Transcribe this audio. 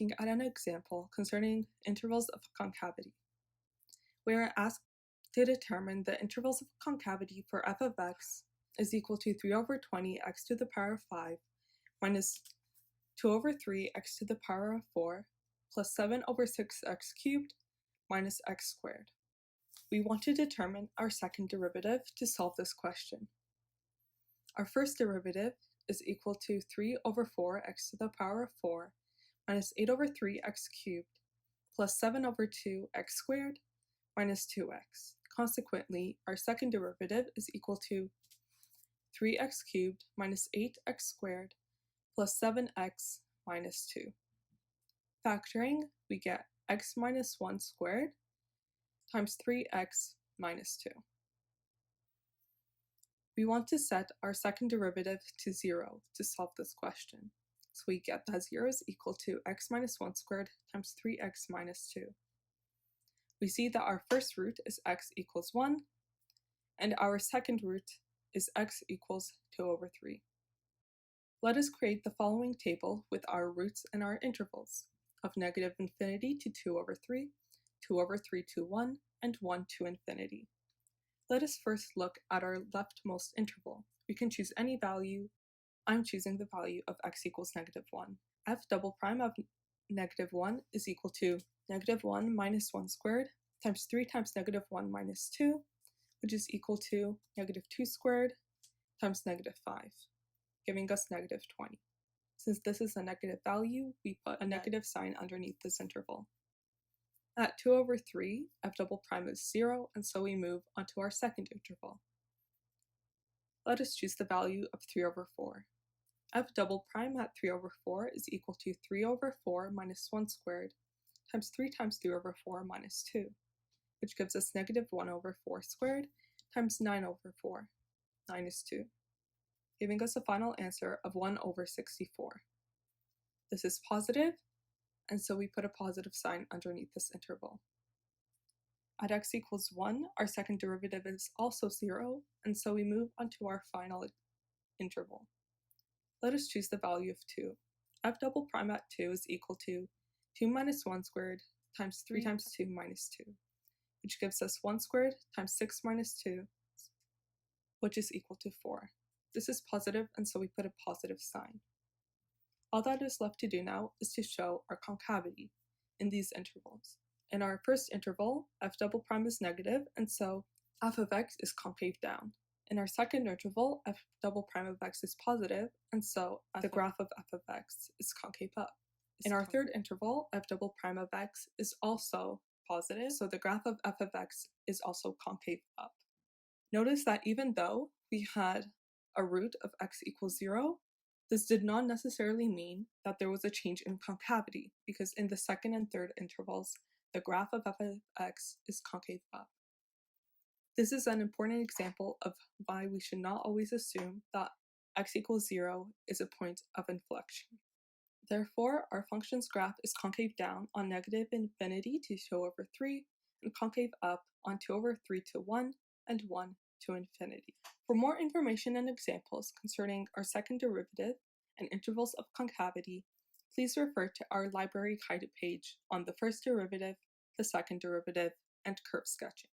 looking at an example concerning intervals of concavity. We are asked to determine the intervals of concavity for f of x is equal to 3 over 20 x to the power of 5 minus 2 over 3 x to the power of 4 plus 7 over 6x cubed minus x squared. We want to determine our second derivative to solve this question. Our first derivative is equal to 3 over 4 x to the power of 4 minus 8 over 3 x cubed plus 7 over 2 x squared minus 2x. Consequently, our second derivative is equal to 3x cubed minus 8x squared plus 7x minus 2. Factoring, we get x minus 1 squared times 3x minus 2. We want to set our second derivative to 0 to solve this question. So we get that 0 is equal to x minus 1 squared times 3x minus 2. We see that our first root is x equals 1, and our second root is x equals 2 over 3. Let us create the following table with our roots and our intervals of negative infinity to 2 over 3, 2 over 3 to 1, and 1 to infinity. Let us first look at our leftmost interval. We can choose any value. I'm choosing the value of x equals negative 1. F double prime of negative 1 is equal to negative 1 minus 1 squared times 3 times negative 1 minus 2, which is equal to negative 2 squared times negative 5, giving us negative 20. Since this is a negative value, we put a negative sign underneath this interval. At 2 over 3, f double prime is 0, and so we move onto our second interval. Let us choose the value of 3 over 4. F double prime at 3 over 4 is equal to 3 over 4 minus 1 squared times 3 times 3 over 4 minus 2, which gives us negative 1 over 4 squared times 9 over 4 minus 2, giving us a final answer of 1 over 64. This is positive, and so we put a positive sign underneath this interval. At x equals 1, our second derivative is also 0, and so we move on to our final interval. Let us choose the value of 2. F double prime at 2 is equal to 2 minus 1 squared times 3 times 2 minus 2, which gives us 1 squared times 6 minus 2, which is equal to 4. This is positive, and so we put a positive sign. All that is left to do now is to show our concavity in these intervals. In our first interval, f double prime is negative, and so f of x is concave down. In our second interval, f double prime of x is positive, and so the graph of f of x is concave up. In our third interval, f double prime of x is also positive, so the graph of f of x is also concave up. Notice that even though we had a root of x equals 0, this did not necessarily mean that there was a change in concavity, because in the second and third intervals, the graph of f of x is concave up. This is an important example of why we should not always assume that x equals 0 is a point of inflection. Therefore, our function's graph is concave down on negative infinity to 2 over 3, and concave up on 2 over 3 to 1, and 1 to infinity. For more information and examples concerning our second derivative and intervals of concavity, please refer to our library guide page on the first derivative, the second derivative, and curve sketching.